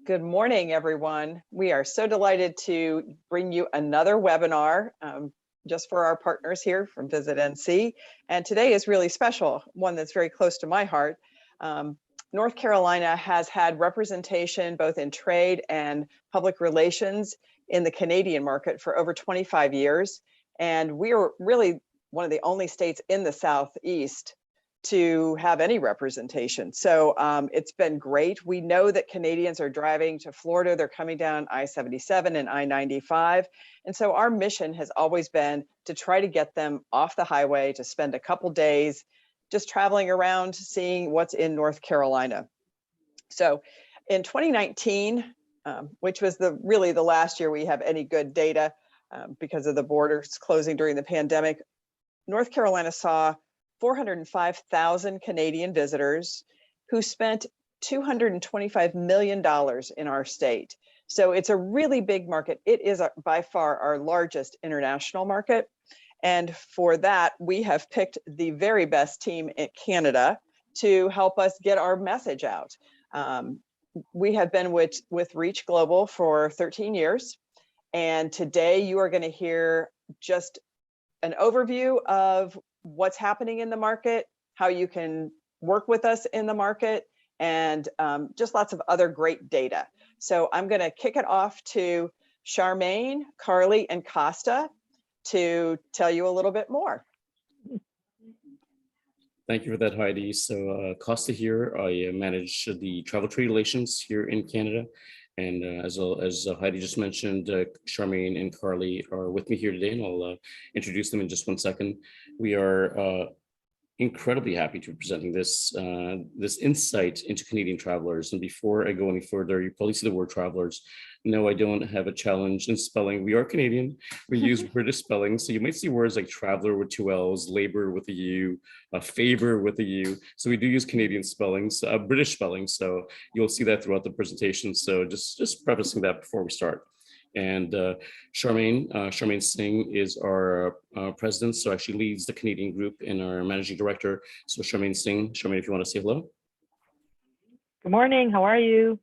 Good morning, everyone. We are so delighted to bring you another webinar just for our partners here from Visit NC. And today is really special, one that's very close to my heart. North Carolina has had representation both in trade and public relations in the Canadian market for over 25 years. And we are really one of the only states in the Southeast to have any representation. So it's been great. We know that Canadians are driving to Florida. They're coming down I-77 and I-95. And so our mission has always been to try to get them off the highway, to spend a couple days just traveling around, seeing what's in North Carolina. So in 2019, which was really the last year we have any good data because of the borders closing during the pandemic, North Carolina saw 405,000 Canadian visitors who spent $225 million in our state. So it's a really big market. It is by far our largest international market. And for that, we have picked the very best team in Canada to help us get our message out. We have been with Reach Global for 13 years. And today you are going to hear just an overview of what's happening in the market, how you can work with us in the market, and just lots of other great data. So I'm going to kick it off to Charmaine, Carly, and Costa to tell you a little bit more. Thank you for that, Heidi. So Costa here. I manage the travel trade relations here in Canada. And as Heidi just mentioned, Charmaine and Carly are with me here today, and I'll introduce them in just one second. We are incredibly happy to be presenting this insight into Canadian travelers. And before I go any further, you probably see the word travelers. No, I don't have a challenge in spelling. We are Canadian. We use British spelling. So you might see words like traveler with two L's, labor with a U, favor with a U. So we do use Canadian spellings, British spelling. So you'll see that throughout the presentation. So just prefacing that before we start. And Charmaine Singh is our president, so actually leads the Canadian group and our managing director. So Charmaine Singh, Charmaine, if you want to say hello. Good morning, how are you?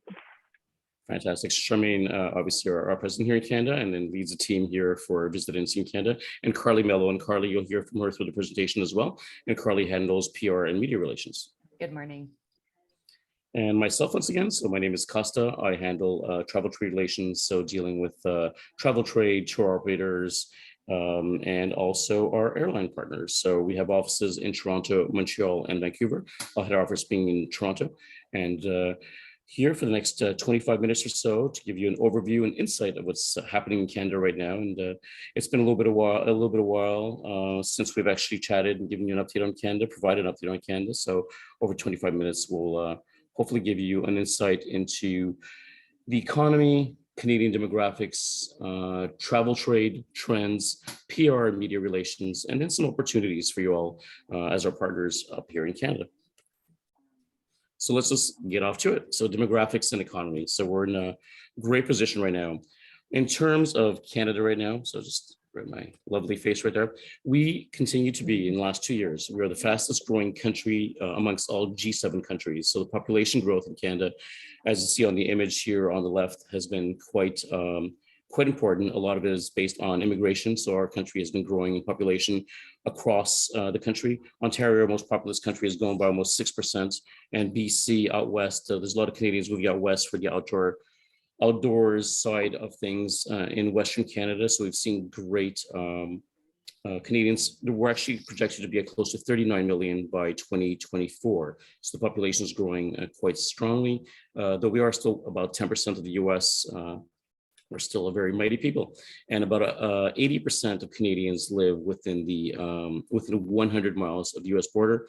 Fantastic. Charmaine, obviously our president here in Canada, and then leads a team here for Visit NC in Canada. And Carly Mello, and Carly, you'll hear from her through the presentation as well. And Carly handles PR and media relations. Good morning. And myself once again, so my name is Costa. I handle travel trade relations, so dealing with travel trade, tour operators, and also our airline partners. So we have offices in Toronto, Montreal, and Vancouver. Our head office being in Toronto. And here for the next 25 minutes or so to give you an overview and insight of what's happening in Canada right now. And it's been a little bit of a while since we've actually chatted and given you an update on Canada, provided an update on Canada. So over 25 minutes, we'll hopefully give you an insight into the economy, Canadian demographics, travel trade trends, PR and media relations, and then some opportunities for you all as our partners up here in Canada. So let's just get off to it. So demographics and economy. So we're in a great position right now. In terms of Canada right now, so just my lovely face right there. We continue to be, in the last 2 years, we are the fastest growing country amongst all G7 countries. So the population growth in Canada, as you see on the image here on the left, has been quite important. A lot of it is based on immigration. So our country has been growing in population across the country. Ontario, most populous country, has grown by almost 6%. And BC out west, there's a lot of Canadians moving out west for the outdoors side of things in Western Canada. So we've seen great Canadians. We're actually projected to be at close to 39 million by 2024. So the population is growing quite strongly, though we are still about 10% of the US. We're still a very mighty people. And about 80% of Canadians live within 100 miles of the US border.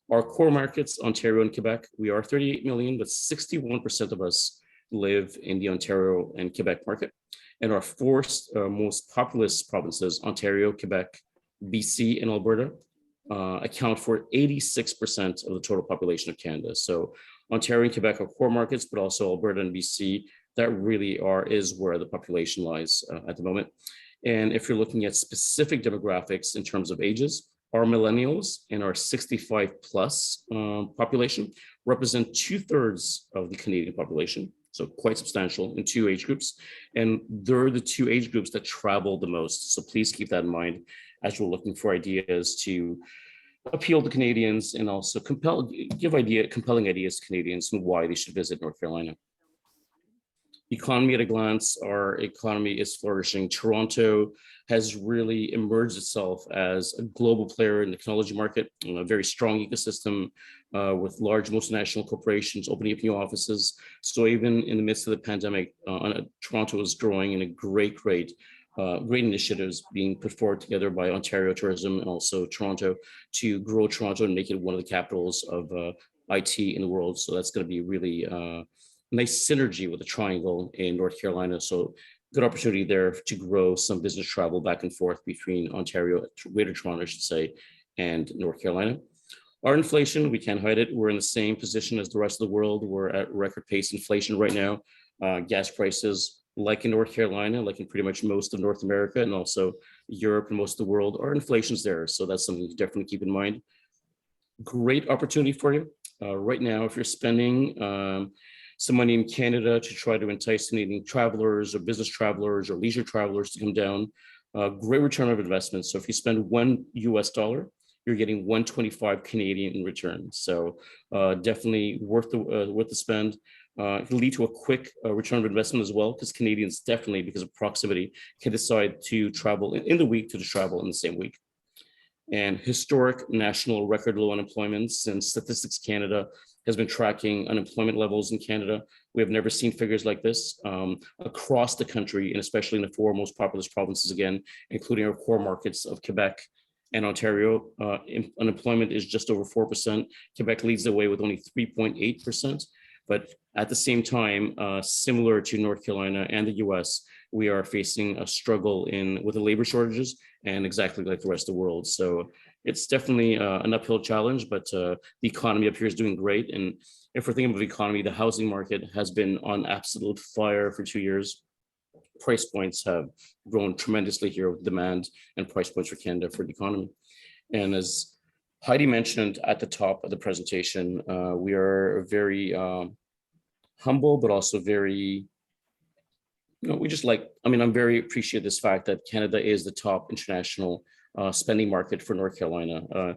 Our core markets, Ontario and Quebec, we are 38 million, but 61% of us live in the Ontario and Quebec market. And our four most populous provinces, Ontario, Quebec, BC, and Alberta, account for 86% of the total population of Canada. So Ontario and Quebec are core markets, but also Alberta and BC, that really is where the population lies at the moment. And if you're looking at specific demographics in terms of ages, our millennials and our 65 plus population represent 2/3 of the Canadian population. so quite substantial in 2 age groups. And they're the 2 age groups that travel the most. So please keep that in mind as you're looking for ideas to appeal to Canadians and also compelling ideas to Canadians and why they should visit North Carolina. Economy at a glance, our economy is flourishing. Toronto has really emerged itself as a global player in the technology market, a very strong ecosystem with large multinational corporations opening up new offices. So even in the midst of the pandemic, Toronto is growing in a great initiatives being put forward together by Ontario Tourism and also Toronto to grow Toronto and make it one of the capitals of IT in the world. So that's going to be really nice synergy with the triangle in North Carolina. So good opportunity there to grow some business travel back and forth between Ontario, Greater Toronto, I should say, and North Carolina. Our inflation, we can't hide it. We're in the same position as the rest of the world. We're at record pace inflation right now. Gas prices, like in North Carolina, like in pretty much most of North America and also Europe and most of the world, our inflation's there. So that's something to definitely keep in mind. Great opportunity for you. Right now, if you're spending some money in Canada to try to entice Canadian travelers or business travelers or leisure travelers to come down, great return of investment. So if you spend $1, you're getting 125 Canadian in return. So definitely worth the spend. It can lead to a quick return of investment as well, because Canadians definitely, because of proximity, can decide to travel in the week to travel in the same week. And historic national record low unemployment since Statistics Canada has been tracking unemployment levels in Canada. We have never seen figures like this across the country, and especially in the 4 most populous provinces, again, including our core markets of Quebec and Ontario. Unemployment is just over 4%. Quebec leads the way with only 3.8%. But at the same time, similar to North Carolina and the US, we are facing a struggle with the labor shortages, and exactly like the rest of the world. So it's definitely an uphill challenge, but the economy up here is doing great. And if we're thinking of the economy, the housing market has been on absolute fire for 2 years. Price points have grown tremendously here with demand and price points for Canada for the economy. And as Heidi mentioned at the top of the presentation, we are very humble, but also very, I'm very appreciative of this fact that Canada is the top international spending market for North Carolina.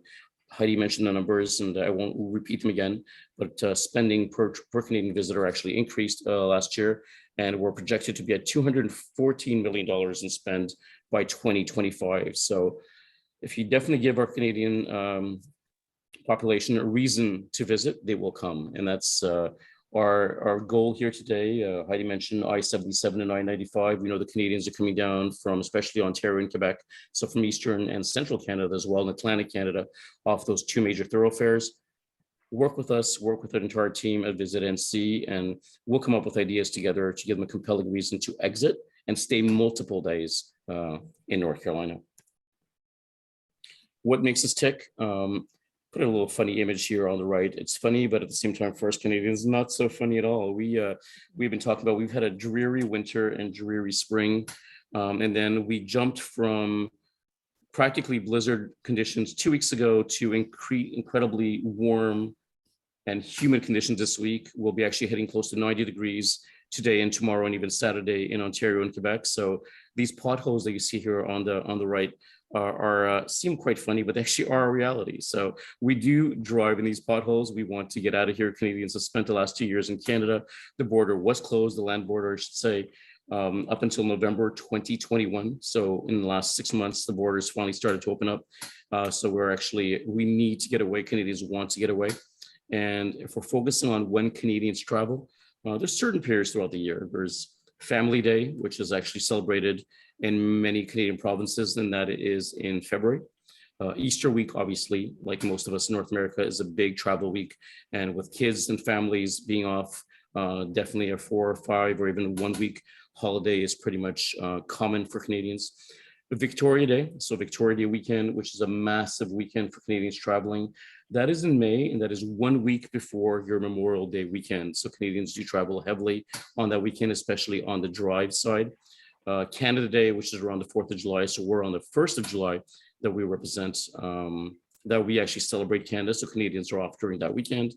Heidi mentioned the numbers, and I won't repeat them again, but spending per Canadian visitor actually increased last year, and we're projected to be at $214 million in spend by 2025. So if you definitely give our Canadian population a reason to visit, they will come. And that's our goal here today. Heidi mentioned I-77 and I-95. We know the Canadians are coming down from especially Ontario and Quebec, so from Eastern and Central Canada as well, and Atlantic Canada, off those 2 major thoroughfares. Work with us, work with our entire team at Visit NC, and we'll come up with ideas together to give them a compelling reason to exit and stay multiple days in North Carolina. What makes us tick? Put a little funny image here on the right. It's funny, but at the same time, for us Canadians, not so funny at all. We've been talking about, we've had a dreary winter and dreary spring, and then we jumped from practically blizzard conditions 2 weeks ago to incredibly warm and humid conditions this week. We'll be actually hitting close to 90 degrees today and tomorrow, and even Saturday in Ontario and Quebec. So these potholes that you see here on the right seem quite funny, but they actually are a reality. So we do drive in these potholes. We want to get out of here. Canadians have spent the last 2 years in Canada. The border was closed, the land border, I should say, up until November 2021. So in the last 6 months, the borders finally started to open up. So we need to get away. Canadians want to get away. And if we're focusing on when Canadians travel, there's certain periods throughout the year. There's Family Day, which is actually celebrated in many Canadian provinces, and that is in February. Easter week, obviously, like most of us in North America, is a big travel week. And with kids and families being off, definitely a 4 or 5 or even 1 week holiday is pretty much common for Canadians. Victoria Day, so Victoria Day weekend, which is a massive weekend for Canadians traveling, that is in May, and that is 1 week before your Memorial Day weekend. So Canadians do travel heavily on that weekend, especially on the drive side. Canada Day, which is around the 4th of July. So we're on the 1st of July that we represent, that we actually celebrate Canada. So Canadians are off during that weekend.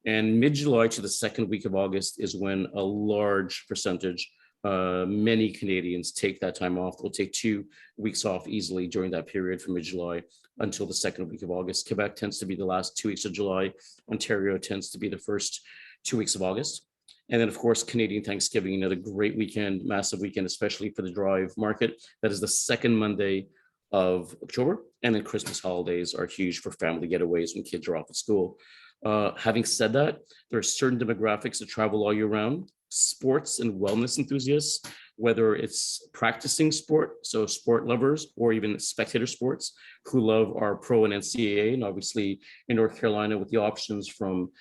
And mid-July to the second week of August is when a large percentage, many Canadians take that time off. They'll take 2 weeks off easily during that period from mid-July until the second week of August. Quebec tends to be the last 2 weeks of July. Ontario tends to be the first 2 weeks of August. And then, of course, Canadian Thanksgiving, another great weekend, massive weekend, especially for the drive market. That is the second Monday of October. And then Christmas holidays are huge for family getaways when kids are off at school. Having said that, there are certain demographics that travel all year round. Sports and wellness enthusiasts, whether it's practicing sport, so sport lovers, or even spectator sports, who love our pro and NCAA. And obviously in North Carolina, with the options from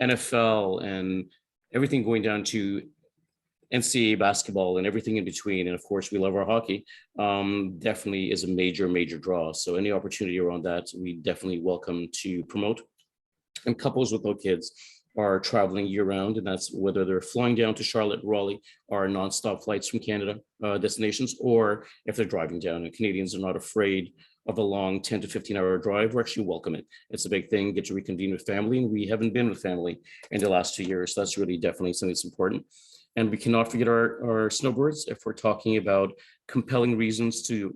NFL and everything going down to NCAA basketball and everything in between. And of course, we love our hockey, definitely is a major, major draw. So any opportunity around that, we definitely welcome to promote. And couples without kids are traveling year round, and that's whether they're flying down to Charlotte, Raleigh, or nonstop flights from Canada destinations, or if they're driving down. And Canadians are not afraid of a long 10 to 15-hour drive. We're actually welcome it. It's a big thing, get to reconvene with family, and we haven't been with family in the last 2 years. So that's really definitely something that's important. And we cannot forget our snowbirds if we're talking about compelling reasons to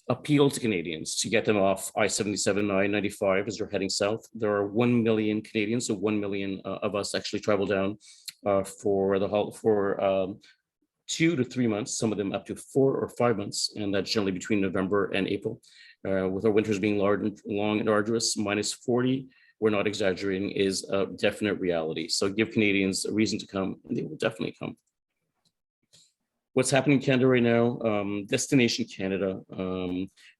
appeal to Canadians to get them off I-77, I-95 as they're heading south. There are 1 million Canadians, so 1 million of us actually travel down for 2 to 3 months, some of them up to 4 or 5 months, and that's generally between November and April. With our winters being long and arduous, minus 40, we're not exaggerating, is a definite reality. So give Canadians a reason to come, and they will definitely come. What's happening in Canada right now, Destination Canada,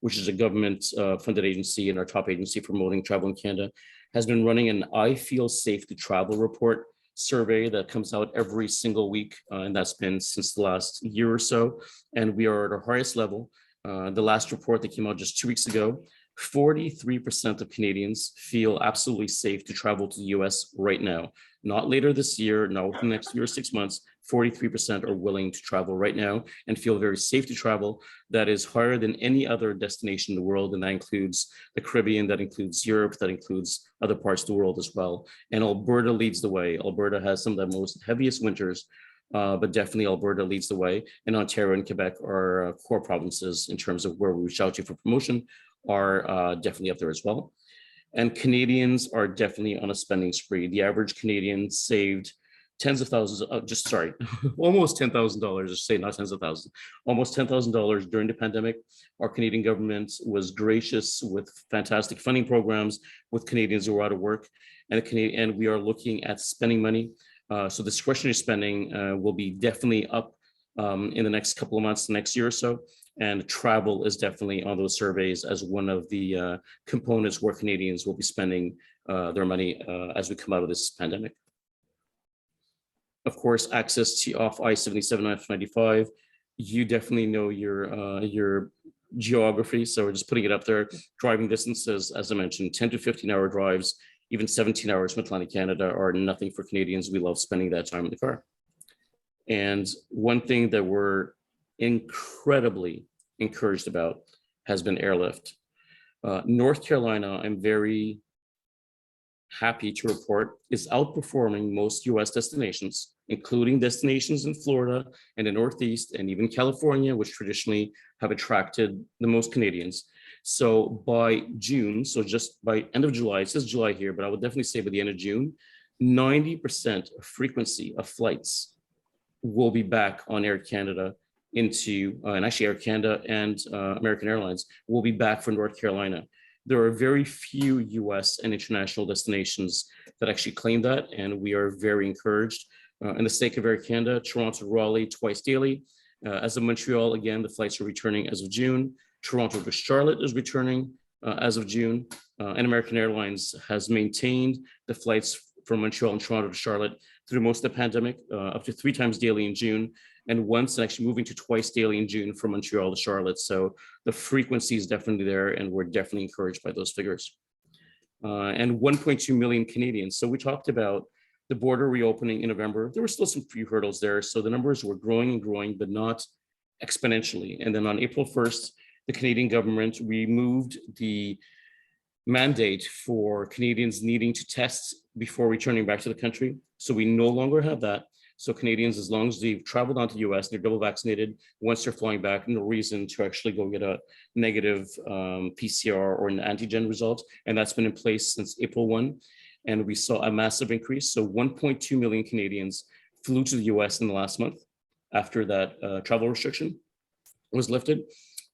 which is a government funded agency and our top agency promoting travel in Canada, has been running an I Feel Safe to Travel report survey that comes out every single week. And that's been since the last year or so. And we are at our highest level. The last report that came out just 2 weeks ago, 43% of Canadians feel absolutely safe to travel to the US right now. Not later this year, not within the next year or 6 months, 43% are willing to travel right now and feel very safe to travel. That is higher than any other destination in the world. And that includes the Caribbean, that includes Europe, that includes other parts of the world as well. And Alberta leads the way. Alberta has some of the most heaviest winters, but definitely Alberta leads the way. And Ontario and Quebec are core provinces in terms of where we reach out to for promotion, are definitely up there as well. And Canadians are definitely on a spending spree. The average Canadian saved tens of thousands of, almost $10,000, just say not tens of thousands, almost $10,000 during the pandemic. Our Canadian government was gracious with fantastic funding programs with Canadians who are out of work, and we are looking at spending money. So discretionary spending will be definitely up in the next couple of months, next year or so. And travel is definitely on those surveys as one of the components where Canadians will be spending their money as we come out of this pandemic. Of course, access to off I-77, I-95. You definitely know your geography, so we're just putting it up there. Driving distances, as I mentioned, 10 to 15-hour drives, even 17 hours from Atlantic Canada are nothing for Canadians. We love spending that time in the car. And one thing that we're incredibly encouraged about has been airlift. North Carolina, I'm very happy to report, is outperforming most US destinations, including destinations in Florida and the Northeast and even California, which traditionally have attracted the most Canadians. So by June, so just by end of July, it says July here, but I would definitely say by the end of June, 90% of frequency of flights will be back on Air Canada into, and actually Air Canada and American Airlines will be back for North Carolina. There are very few US and international destinations that actually claim that, and we are very encouraged. In the sake of Air Canada, Toronto to Raleigh twice daily. As of Montreal, again, the flights are returning as of June. Toronto to Charlotte is returning as of June. And American Airlines has maintained the flights from Montreal and Toronto to Charlotte through most of the pandemic, up to 3 times daily in June, and once and actually moving to twice daily in June from Montreal to Charlotte. So the frequency is definitely there, and we're definitely encouraged by those figures. And 1.2 million Canadians. So we talked about the border reopening in November. There were still some few hurdles there. So the numbers were growing and growing, but not exponentially. And then on April 1st, the Canadian government removed the mandate for Canadians needing to test before returning back to the country. So we no longer have that. So Canadians, as long as they've traveled onto the US and they're double vaccinated, once they're flying back, no reason to actually go get a negative PCR or an antigen result. And that's been in place since April 1. And we saw a massive increase. So 1.2 million Canadians flew to the US in the last month after that travel restriction was lifted.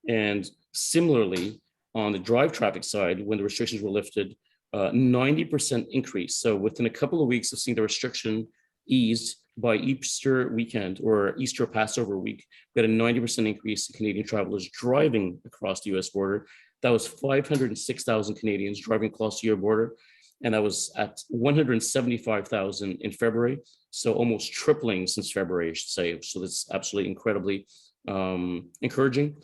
And similarly, on the drive traffic side, when the restrictions were lifted, 90% increase. So within a couple of weeks of seeing the restriction eased, by Easter weekend or Easter Passover week, we had a 90% increase in Canadian travelers driving across the US border. That was 506,000 Canadians driving across the US border. And that was at 175,000 in February. So almost tripling since February, I should say. So that's absolutely incredibly encouraging.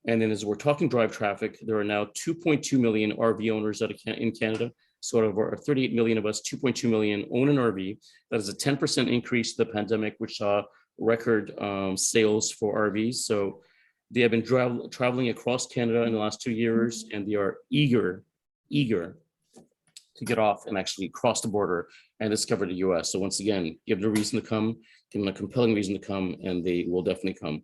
And then as we're talking drive traffic, there are now 2.2 million RV owners in Canada. So out of our 38 million of us, 2.2 million own an RV. That is a 10% increase to the pandemic, which saw record sales for RVs. So they have been traveling across Canada in the last 2 years, and they are eager to get off and actually cross the border and discover the US. So once again, give them a reason to come, give them a compelling reason to come, and they will definitely come.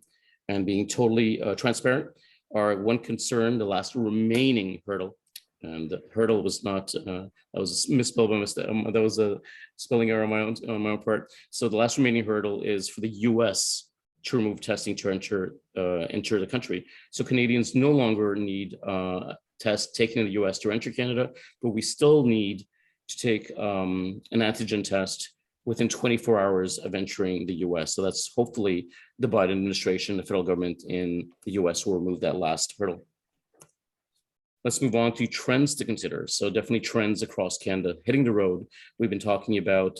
And being totally transparent, our one concern, the last remaining hurdle, and the hurdle was not, that was misspelled by mistake. That was a spelling error on my own part. So the last remaining hurdle is for the US to remove testing to enter the country. So Canadians no longer need tests taken in the US to enter Canada, but we still need to take an antigen test within 24 hours of entering the US. So that's hopefully the Biden administration, the federal government in the US will remove that last hurdle. Let's move on to trends to consider. So definitely trends across Canada. Hitting the road, we've been talking about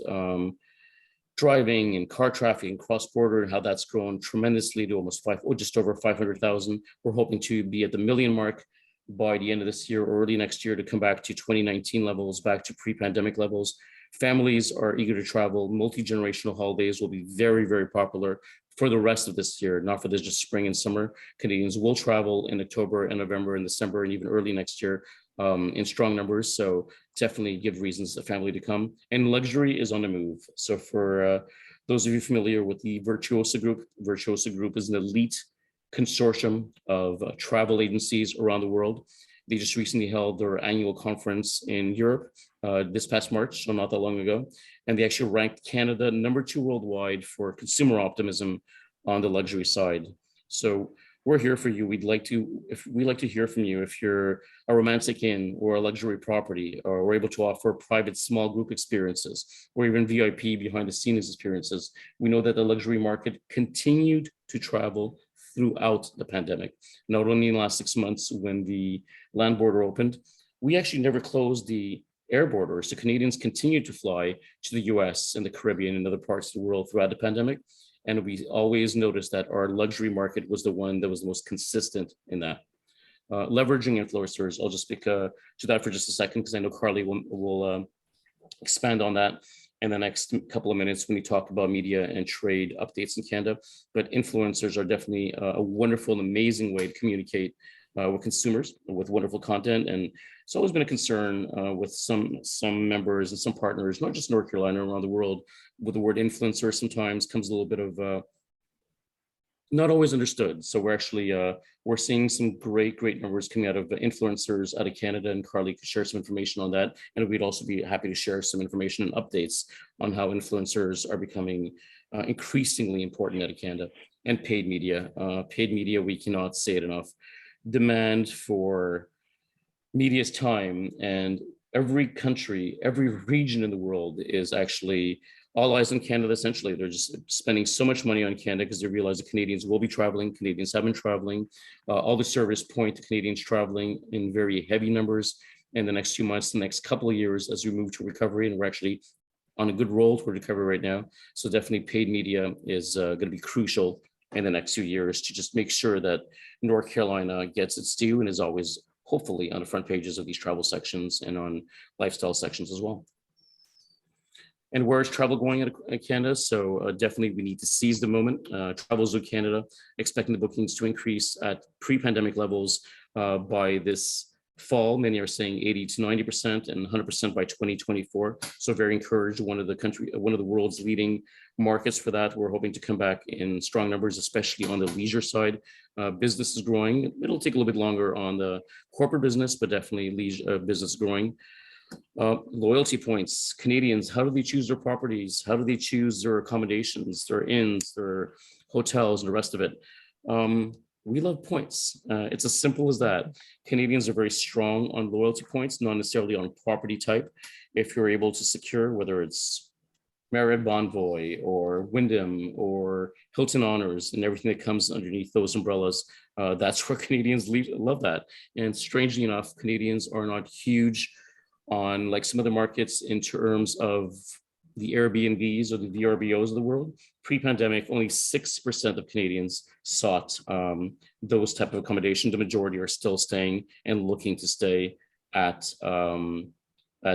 driving and car traffic and cross-border and how that's grown tremendously to almost just over 500,000. We're hoping to be at the million mark by the end of this year or early next year to come back to 2019 levels, back to pre-pandemic levels. Families are eager to travel. Multi-generational holidays will be very, very popular for the rest of this year, not for this just spring and summer. Canadians will travel in October and November and December and even early next year in strong numbers. So definitely give reasons a family to come. And luxury is on the move. So for those of you familiar with the Virtuosa Group is an elite consortium of travel agencies around the world. They just recently held their annual conference in Europe this past March, so not that long ago. And they actually ranked Canada #2 worldwide for consumer optimism on the luxury side. So we're here for you. We'd like to hear from you if you're a romantic inn or a luxury property, or we're able to offer private small group experiences or even VIP behind the scenes experiences. We know that the luxury market continued to travel throughout the pandemic, not only in the last 6 months when the land border opened. We actually never closed the air border, so Canadians continued to fly to the US and the Caribbean and other parts of the world throughout the pandemic. And we always noticed that our luxury market was the one that was the most consistent in that. Leveraging influencers, I'll just speak to that for just a second, because I know Carly will expand on that in the next couple of minutes when we talk about media and trade updates in Canada. But influencers are definitely a wonderful and amazing way to communicate with consumers with wonderful content. And it's always been a concern with some members and some partners, not just North Carolina, around the world, with the word influencer sometimes comes a little bit of not always understood. So we're actually, we're seeing some great numbers coming out of influencers out of Canada, and Carly could share some information on that. And we'd also be happy to share some information and updates on how influencers are becoming increasingly important out of Canada. And paid media, we cannot say it enough. Demand for media's time, and every country, every region in the world is actually all eyes on Canada. Essentially, they're just spending so much money on Canada because they realize that Canadians will be traveling. Canadians have been traveling. All the surveys point to Canadians traveling in very heavy numbers in the next few months, the next couple of years, as we move to recovery. And we're actually on a good roll for recovery right now. So definitely paid media is going to be crucial in the next few years to just make sure that North Carolina gets its due and is always hopefully on the front pages of these travel sections and on lifestyle sections as well. And where is travel going in Canada? So definitely we need to seize the moment. Travels with Canada, expecting the bookings to increase at pre-pandemic levels by this fall. Many are saying 80 to 90% and 100% by 2024. So very encouraged. One of the world's leading markets for that. We're hoping to come back in strong numbers, especially on the leisure side. Business is growing. It'll take a little bit longer on the corporate business, but definitely leisure business growing. Loyalty points. Canadians, how do they choose their properties? How do they choose their accommodations, their inns, their hotels, and the rest of it? We love points. It's as simple as that. Canadians are very strong on loyalty points, not necessarily on property type. If you're able to secure, whether it's Marriott Bonvoy or Wyndham or Hilton Honors and everything that comes underneath those umbrellas, that's where Canadians love that. And strangely enough, Canadians are not huge on like some other markets in terms of the Airbnbs or the VRBOs of the world. Pre-pandemic, only 6% of Canadians sought those type of accommodation. The majority are still staying and looking to stay at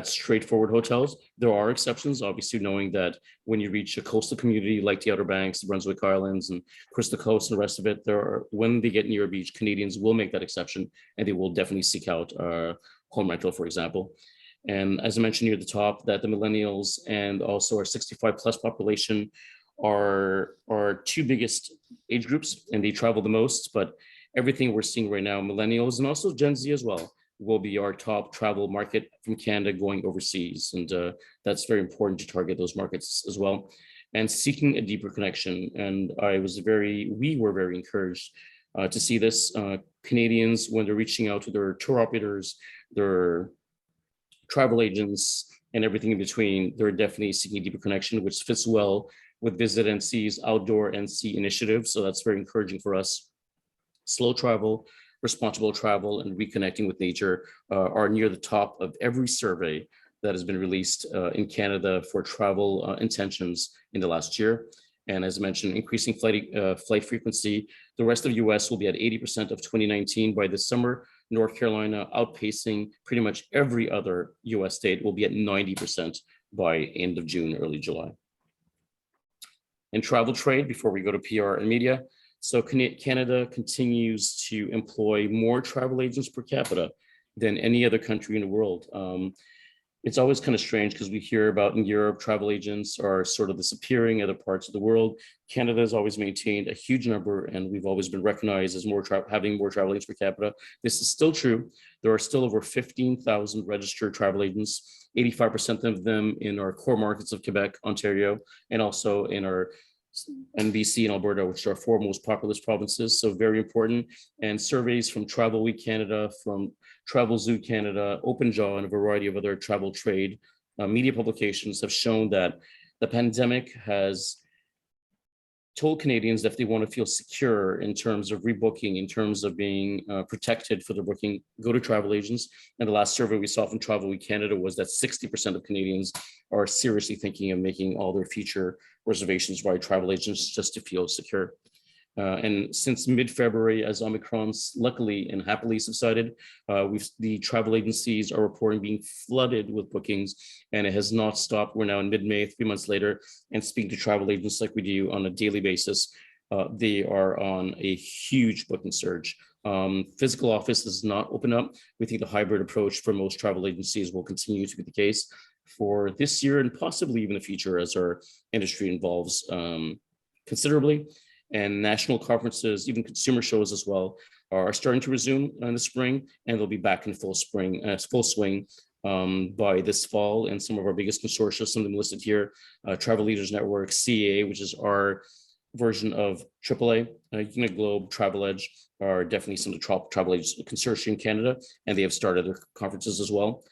straightforward hotels. There are exceptions, obviously, knowing that when you reach a coastal community like the Outer Banks, the Brunswick Islands, and Crystal Coast, and the rest of it, when they get near a beach, Canadians will make that exception, and they will definitely seek out home rental, for example. And as I mentioned near the top, that the millennials and also our 65 plus population are our two biggest age groups, and they travel the most. But everything we're seeing right now, millennials and also Gen Z as well, will be our top travel market from Canada going overseas. And that's very important to target those markets as well. And seeking a deeper connection. And we were very encouraged to see this. Canadians, when they're reaching out to their tour operators, their travel agents, and everything in between, they're definitely seeking a deeper connection, which fits well with Visit NC's Outdoor NC initiative. So that's very encouraging for us. Slow travel, responsible travel, and reconnecting with nature are near the top of every survey that has been released in Canada for travel intentions in the last year. And as I mentioned, increasing flight frequency. The rest of the US will be at 80% of 2019 by this summer. North Carolina outpacing pretty much every other US state, will be at 90% by end of June, early July. And travel trade, before we go to PR and media. So Canada continues to employ more travel agents per capita than any other country in the world. It's always kind of strange because we hear about in Europe, travel agents are sort of disappearing in other parts of the world. Canada has always maintained a huge number, and we've always been recognized as having more travel agents per capita. This is still true. There are still over 15,000 registered travel agents, 85% of them in our core markets of Quebec, Ontario, and also in our BC and Alberta, which are our four most populous provinces. So very important. And surveys from Travel Week Canada, from Travel Zoo Canada, OpenJaw, and a variety of other travel trade media publications have shown that the pandemic has told Canadians that if they want to feel secure in terms of rebooking, in terms of being protected for their booking, go to travel agents. And the last survey we saw from Travel Week Canada was that 60% of Canadians are seriously thinking of making all their future reservations via travel agents just to feel secure. And since mid-February, as Omicron's luckily and happily subsided, the travel agencies are reporting being flooded with bookings, and it has not stopped. We're now in mid-May, 3 months later, and speaking to travel agents like we do on a daily basis, they are on a huge booking surge. Physical office does not open up. We think the hybrid approach for most travel agencies will continue to be the case for this year and possibly even the future as our industry evolves considerably. And national conferences, even consumer shows as well, are starting to resume in the spring, and they'll be back in full swing by this fall. And some of our biggest consortia, some of them listed here, Travel Leaders Network, CAA, which is our version of AAA, Unit Globe, Travel Edge, are definitely some of the travel agents consortia in Canada, and they have started their conferences as well.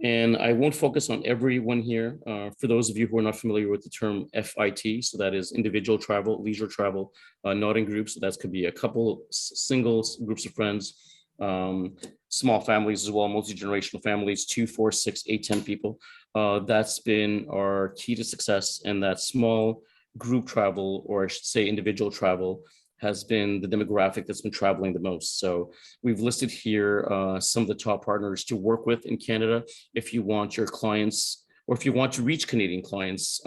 And I won't focus on everyone here. For those of you who are not familiar with the term FIT, so that is individual travel, leisure travel, not in groups. So that could be a couple, singles, groups of friends, small families as well, multi-generational families, 2, 4, 6, 8, 10 people. That's been our key to success. And that small group travel, or I should say individual travel, has been the demographic that's been traveling the most. So we've listed here some of the top partners to work with in Canada. If you want your clients, or if you want to reach Canadian clients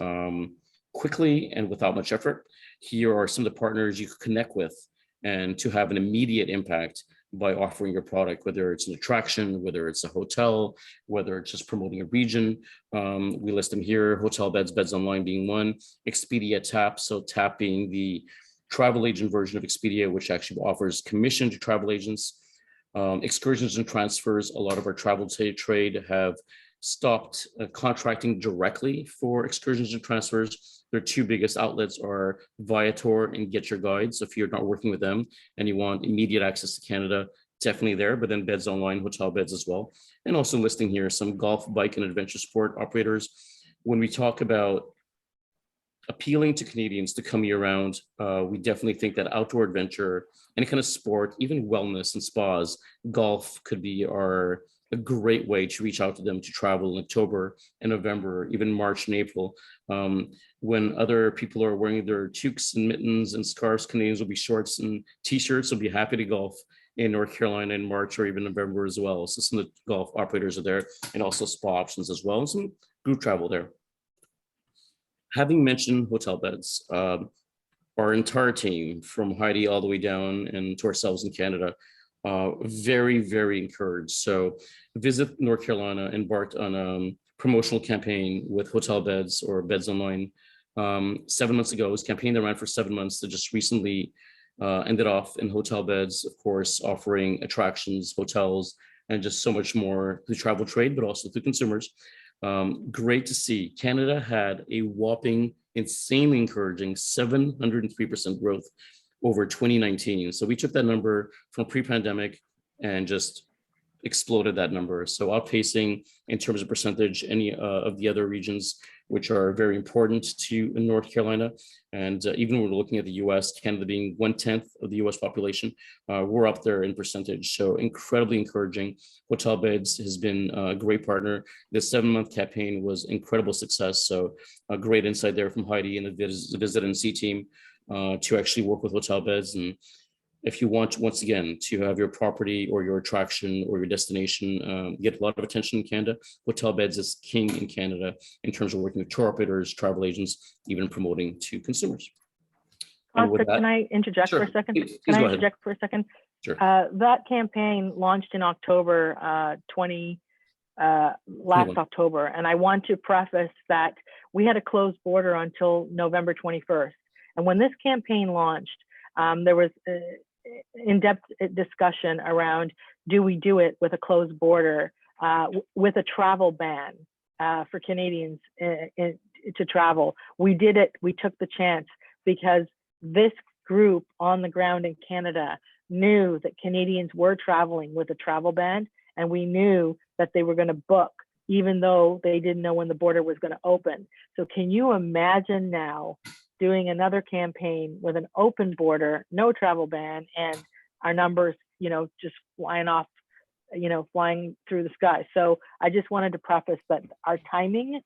quickly and without much effort, here are some of the partners you could connect with and to have an immediate impact by offering your product, whether it's an attraction, whether it's a hotel, whether it's just promoting a region. We list them here: Hotel Beds, Beds Online being one, Expedia Tap. So Tap being the travel agent version of Expedia, which actually offers commission to travel agents. Excursions and transfers. A lot of our travel trade have stopped contracting directly for excursions and transfers. Their two biggest outlets are Viator and Get Your Guide. So if you're not working with them and you want immediate access to Canada, definitely there, but then Beds Online, Hotel Beds as well. And also listing here some golf, bike, and adventure sport operators. When we talk about appealing to Canadians to come year round, we definitely think that outdoor adventure, any kind of sport, even wellness and spas, golf could be a great way to reach out to them to travel in October and November, even March and April. When other people are wearing their toques and mittens and scarves, Canadians will be shorts and t-shirts. Will be happy to golf in North Carolina in March or even November as well. So some of the golf operators are there, and also spa options as well, and some group travel there. Having mentioned Hotel Beds, our entire team from Heidi all the way down and to ourselves in Canada, very, very encouraged. So Visit North Carolina embarked on a promotional campaign with Hotel Beds or Beds Online 7 months ago. It was a campaign that ran for 7 months that just recently ended off in Hotel Beds, of course, offering attractions, hotels, and just so much more to the travel trade, but also to consumers. Great to see. Canada had a whopping, insanely encouraging 703% growth over 2019. So we took that number from pre-pandemic and just exploded that number. So outpacing in terms of percentage any of the other regions, which are very important to North Carolina. And even when we're looking at the US, Canada being 1/10 of the US population, we're up there in percentage. So incredibly encouraging. Hotel Beds has been a great partner. The 7-month campaign was incredible success. So a great insight there from Heidi and the Visit NC team to actually work with Hotel Beds. And if you want, once again, to have your property or your attraction or your destination get a lot of attention in Canada, Hotel Beds is king in Canada in terms of working with tour operators, travel agents, even promoting to consumers. Costa, can I interject for a second? Please go ahead. Sure. That campaign launched in October last October, and I want to preface that we had a closed border until November 21st. And when this campaign launched, there was in-depth discussion around, do we do it with a closed border, with a travel ban for Canadians to travel? We did it, we took the chance, because this group on the ground in Canada knew that Canadians were traveling with a travel ban, and we knew that they were going to book, even though they didn't know when the border was going to open. So can you imagine now doing another campaign with an open border, no travel ban, and our numbers, just flying off, flying through the sky? So I just wanted to preface that our timing,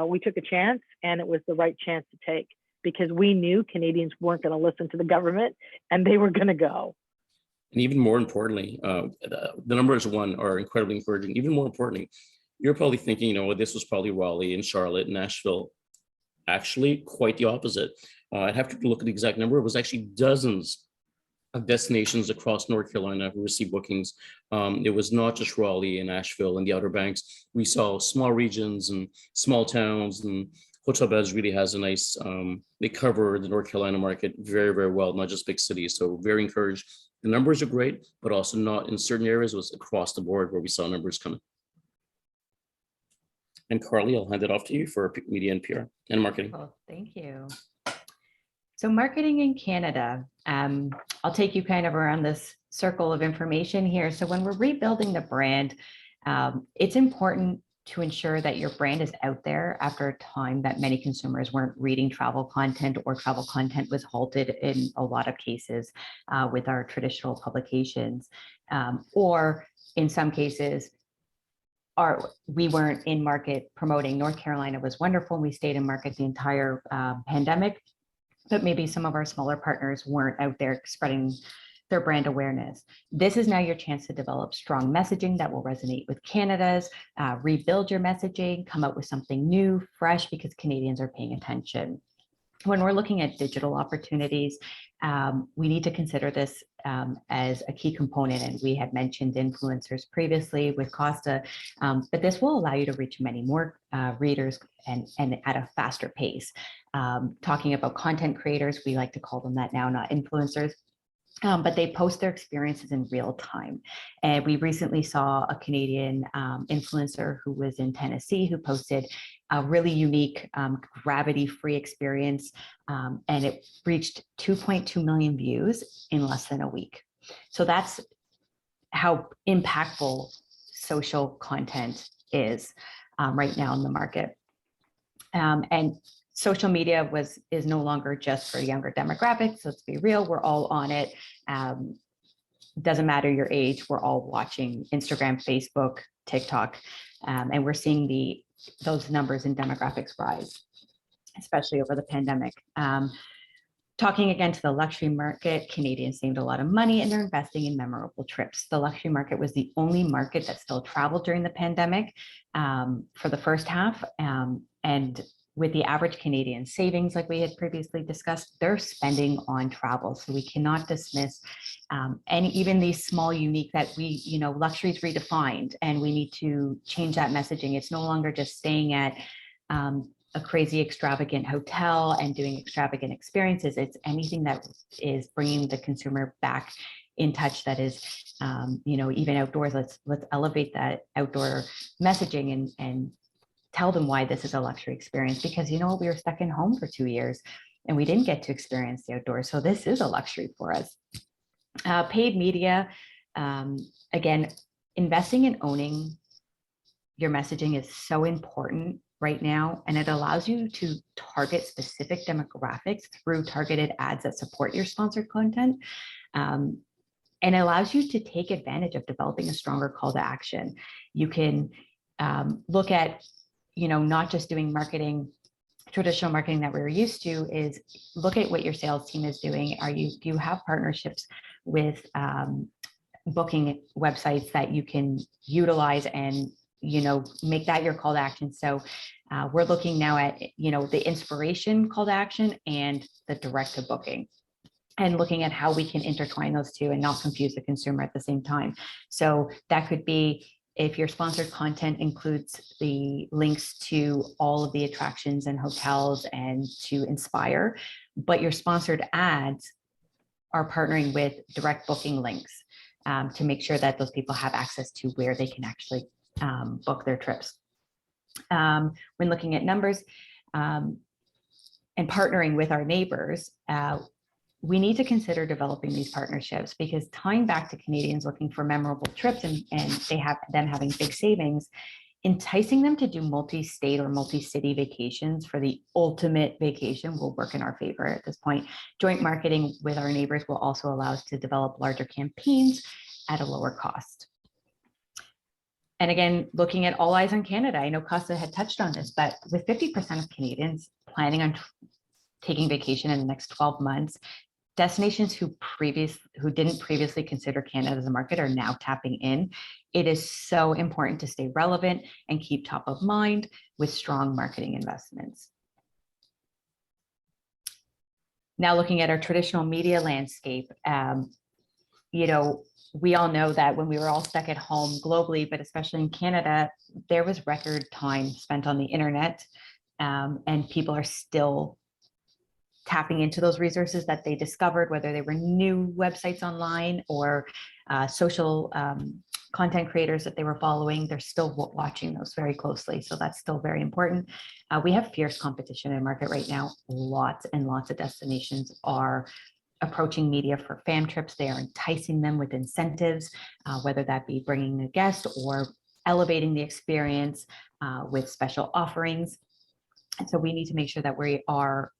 we took a chance, and it was the right chance to take, because we knew Canadians weren't going to listen to the government, and they were going to go. And even more importantly, the numbers are incredibly encouraging. Even more importantly, you're probably thinking, this was probably Raleigh and Charlotte and Nashville. Actually, quite the opposite. I'd have to look at the exact number. It was actually dozens of destinations across North Carolina who received bookings. It was not just Raleigh and Asheville and the Outer Banks. We saw small regions and small towns, and Hotel Beds really has a nice, they cover the North Carolina market very, very well, not just big cities. So very encouraged. The numbers are great, but also not in certain areas. It was across the board where we saw numbers coming. And Carly, I'll hand it off to you for media and PR and marketing. Well, thank you. So marketing in Canada, I'll take you kind of around this circle of information here. So when we're rebuilding the brand, it's important to ensure that your brand is out there after a time that many consumers weren't reading travel content, or travel content was halted in a lot of cases with our traditional publications, or in some cases, we weren't in market promoting. North Carolina was wonderful, and we stayed in market the entire pandemic, but maybe some of our smaller partners weren't out there spreading their brand awareness. This is now your chance to develop strong messaging that will resonate with Canada's, rebuild your messaging, come up with something new, fresh, because Canadians are paying attention. when we're looking at digital opportunities, we need to consider this as a key component. And we had mentioned influencers previously with Costa, but this will allow you to reach many more readers and at a faster pace. Talking about content creators, we like to call them that now, not influencers. But they post their experiences in real time. And we recently saw a Canadian influencer who was in Tennessee who posted a really unique gravity-free experience, and it reached 2.2 million views in less than a week. So that's how impactful social content is right now in the market. And social media is no longer just for younger demographics. Let's be real, we're all on it. Doesn't matter your age, we're all watching Instagram, Facebook, TikTok, and we're seeing those numbers in demographics rise, especially over the pandemic. Talking again to the luxury market, Canadians saved a lot of money and they're investing in memorable trips. The luxury market was the only market that still traveled during the pandemic for the first half. And with the average Canadian savings, like we had previously discussed, they're spending on travel. So we cannot dismiss and even these small, unique that luxury is redefined, and we need to change that messaging. It's no longer just staying at a crazy extravagant hotel and doing extravagant experiences. It's anything that is bringing the consumer back in touch, that is, even outdoors. Let's elevate that outdoor messaging and tell them why this is a luxury experience, because we were stuck in home for 2 years and we didn't get to experience the outdoors. So this is a luxury for us. Paid media, again, investing in owning your messaging is so important right now, and it allows you to target specific demographics through targeted ads that support your sponsored content, and it allows you to take advantage of developing a stronger call to action. You can look at not just doing traditional marketing that we're used to, is look at what your sales team is doing. Do you have partnerships with booking websites that you can utilize and make that your call to action? So we're looking now at the inspiration call to action and the direct to booking, and looking at how we can intertwine those two and not confuse the consumer at the same time. So that could be, if your sponsored content includes the links to all of the attractions and hotels and to Inspire, but your sponsored ads are partnering with direct booking links to make sure that those people have access to where they can actually book their trips. When looking at numbers and partnering with our neighbors, we need to consider developing these partnerships, because tying back to Canadians looking for memorable trips and them having big savings, enticing them to do multi-state or multi-city vacations for the ultimate vacation will work in our favor at this point. Joint marketing with our neighbors will also allow us to develop larger campaigns at a lower cost. And again, looking at All Eyes on Canada, I know Costa had touched on this, but with 50% of Canadians planning on taking vacation in the next 12 months, destinations who didn't previously consider Canada as a market are now tapping in. It is so important to stay relevant and keep top of mind with strong marketing investments. Now looking at our traditional media landscape, we all know that when we were all stuck at home globally, but especially in Canada, there was record time spent on the internet, and people are still tapping into those resources that they discovered, whether they were new websites online or social content creators that they were following. They're still watching those very closely. So that's still very important. We have fierce competition in the market right now. Lots and lots of destinations are approaching media for fam trips. They are enticing them with incentives, whether that be bringing a guest or elevating the experience with special offerings. And so we need to make sure that we are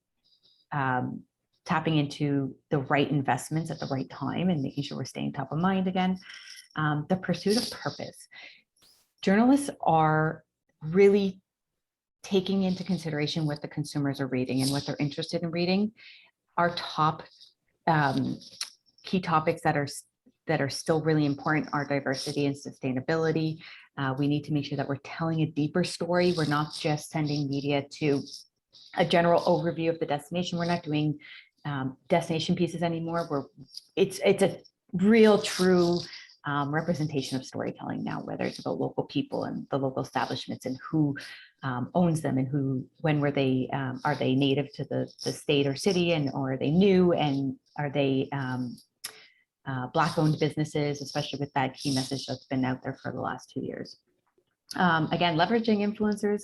tapping into the right investments at the right time and making sure we're staying top of mind again. The pursuit of purpose. Journalists are really taking into consideration what the consumers are reading and what they're interested in reading. Our top key topics that are still really important are diversity and sustainability. We need to make sure that we're telling a deeper story. We're not just sending media to a general overview of the destination. We're not doing destination pieces anymore. It's a real true representation of storytelling now, whether it's about local people and the local establishments and who owns them and when were they, are they native to the state or city, and or are they new, and are they Black-owned businesses, especially with that key message that's been out there for the last 2 years. Again, leveraging influencers.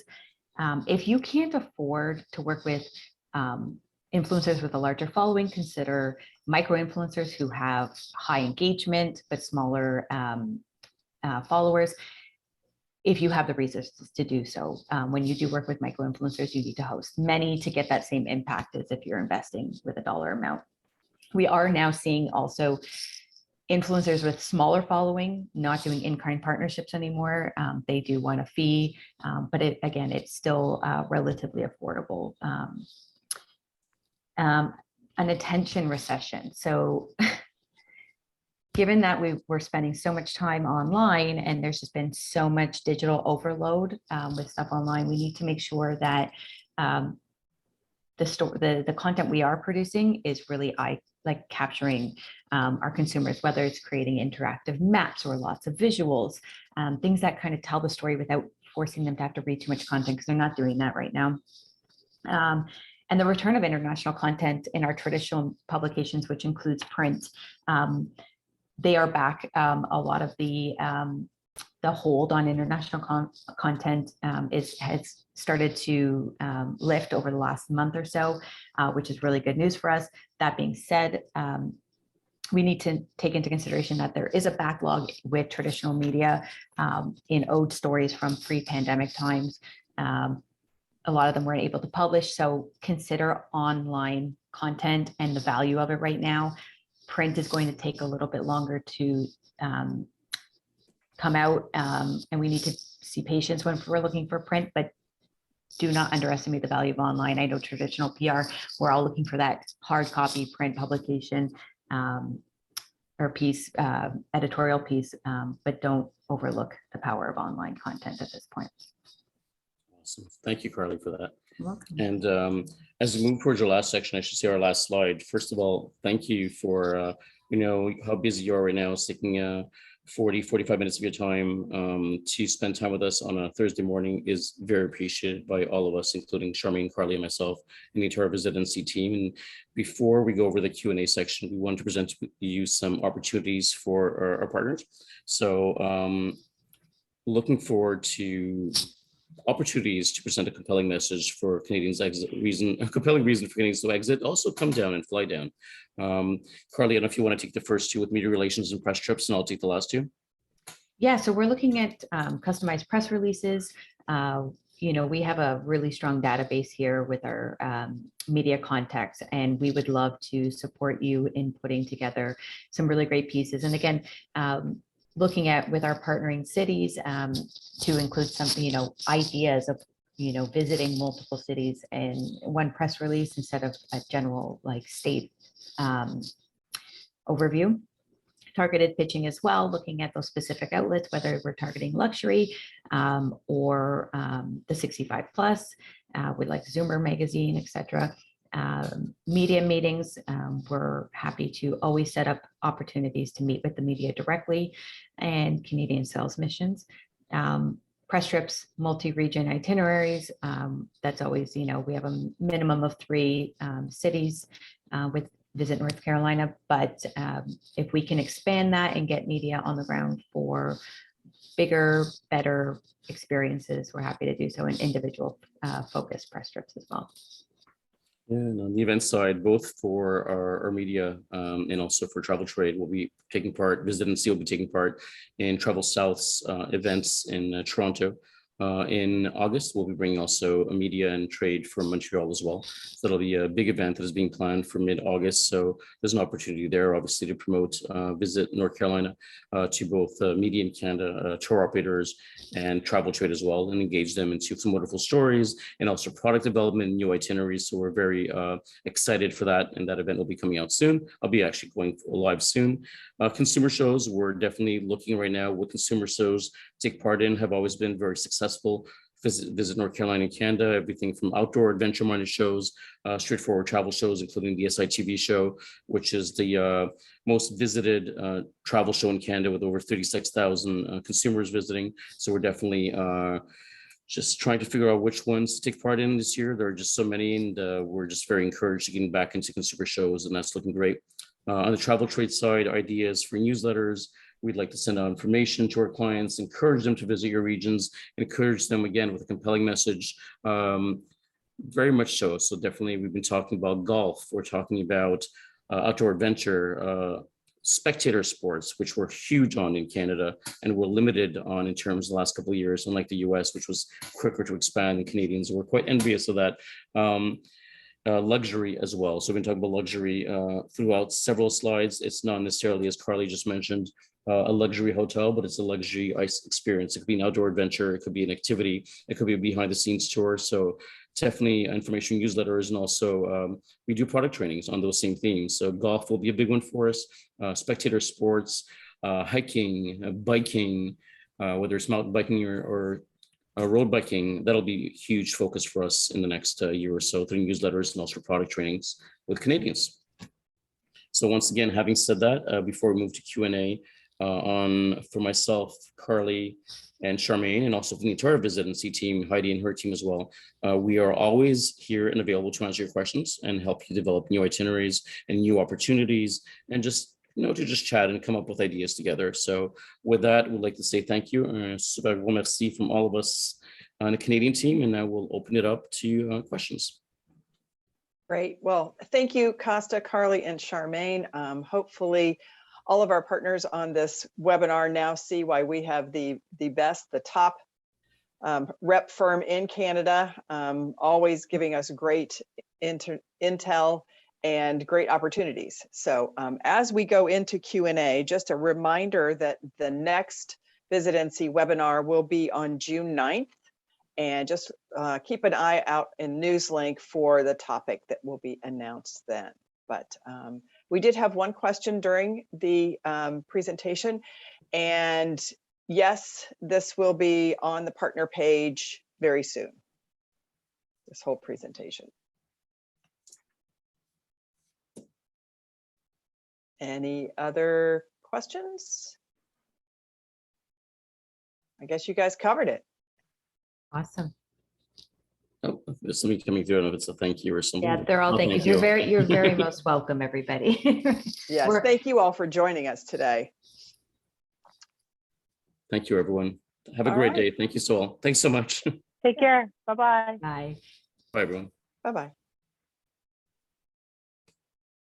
If you can't afford to work with influencers with a larger following, consider micro-influencers who have high engagement but smaller followers, if you have the resources to do so. When you do work with micro-influencers, you need to host many to get that same impact as if you're investing with a dollar amount. We are now seeing also influencers with smaller following not doing in-kind partnerships anymore. They do want a fee, but again, it's still relatively affordable. An attention recession. So given that we're spending so much time online and there's just been so much digital overload with stuff online, we need to make sure that the content we are producing is really capturing our consumers, whether it's creating interactive maps or lots of visuals, things that kind of tell the story without forcing them to have to read too much content, because they're not doing that right now. And the return of international content in our traditional publications, which includes print, they are back. A lot of the hold on international content has started to lift over the last month or so, which is really good news for us. That being said, we need to take into consideration that there is a backlog with traditional media in ode stories from pre-pandemic times. A lot of them weren't able to publish, so consider online content and the value of it right now. Print is going to take a little bit longer to come out, and we need to see patience when we're looking for print, but do not underestimate the value of online. I know traditional PR, we're all looking for that hard copy print publication or piece, editorial piece, but don't overlook the power of online content at this point. Awesome. Thank you, Carly, for that. You're welcome. And as we move towards your last section, I should say our last slide. First of all, thank you for, we know how busy you are right now, taking 40, 45 minutes of your time to spend time with us on a Thursday morning is very appreciated by all of us, including Charmaine, Carly, and myself, and the entire Visit NC team. And before we go over the Q&A section, we want to present to you some opportunities for our partners. So looking forward to opportunities to present a compelling message for Canadians exit a compelling reason for Canadians to exit. Also come down and fly down. Carly, I don't know if you want to take the first two with media relations and press trips, and I'll take the last two. Yeah, so we're looking at customized press releases. We have a really strong database here with our media contacts, and we would love to support you in putting together some really great pieces. And again, looking at with our partnering cities to include some, ideas of, visiting multiple cities in one press release instead of a general state overview. Targeted pitching as well, looking at those specific outlets, whether we're targeting luxury or the 65 plus, with Zoomer magazine, etc. Media meetings, we're happy to always set up opportunities to meet with the media directly, and Canadian sales missions. Press trips, multi-region itineraries, that's always, we have a minimum of 3 cities with Visit North Carolina, but if we can expand that and get media on the ground for bigger, better experiences, we're happy to do so in individual focused press trips as well. Yeah, and on the event side, both for our media and also for Travel Trade, we'll be taking part, Visit NC will be taking part in Travel South's events in Toronto. In August, we'll be bringing also a media and trade from Montreal as well. So that'll be a big event that is being planned for mid-August. So there's an opportunity there, obviously, to promote Visit North Carolina to both media in Canada, tour operators, and Travel Trade as well, and engage them into some wonderful stories and also product development and new itineraries. So we're very excited for that, and that event will be coming out soon. I'll be actually going live soon. Consumer shows, we're definitely looking right now what consumer shows take part in, have always been very successful visit North Carolina and Canada, everything from outdoor adventure-minded shows, straightforward travel shows, including the SITV show, which is the most visited travel show in Canada with over 36,000 consumers visiting. So we're definitely just trying to figure out which ones to take part in this year. There are just so many, and we're just very encouraged to getting back into consumer shows, and that's looking great. On the travel trade side, ideas for newsletters. We'd like to send out information to our clients, encourage them to visit your regions, encourage them again with a compelling message. Very much so. So definitely we've been talking about golf. We're talking about outdoor adventure, spectator sports, which we're huge on in Canada and we're limited on in terms of the last couple of years, unlike the US, which was quicker to expand, and Canadians were quite envious of that. Luxury as well. So we've been talking about luxury throughout several slides. It's not necessarily, as Carly just mentioned, a luxury hotel, but it's a luxury ice experience. It could be an outdoor adventure, it could be an activity, it could be a behind the scenes tour. So definitely information newsletters, and also we do product trainings on those same themes. So golf will be a big one for us, spectator sports, hiking, biking, whether it's mountain biking or road biking. That'll be a huge focus for us in the next year or so through newsletters and also product trainings with Canadians. So once again, having said that, before we move to Q&A, for myself, Carly, and Charmaine, and also for the entire Visit NC team, Heidi and her team as well, we are always here and available to answer your questions and help you develop new itineraries and new opportunities, and just to just chat and come up with ideas together. So with that, we'd like to say thank you. Super grand merci from all of us on the Canadian team, and now we'll open it up to questions. Great. Well, thank you, Costa, Carly, and Charmaine. Hopefully, all of our partners on this webinar now see why we have the top rep firm in Canada, always giving us great intel and great opportunities. So as we go into Q&A, just a reminder that the next Visit NC webinar will be on June 9th. And just keep an eye out in Newslink for the topic that will be announced then. But we did have one question during the presentation. And yes, this will be on the partner page very soon, this whole presentation. Any other questions? I guess you guys covered it. Awesome. Oh, there's something coming through. I don't know if it's a thank you or something. Yeah, they're all Oh, thank you. You're very most welcome, everybody. Yes, thank you all for joining us today. Thank you, everyone. Have a All great right. day. Thank you so all. Thanks so much. Take care. Bye-bye. Bye. Bye, everyone. Bye-bye.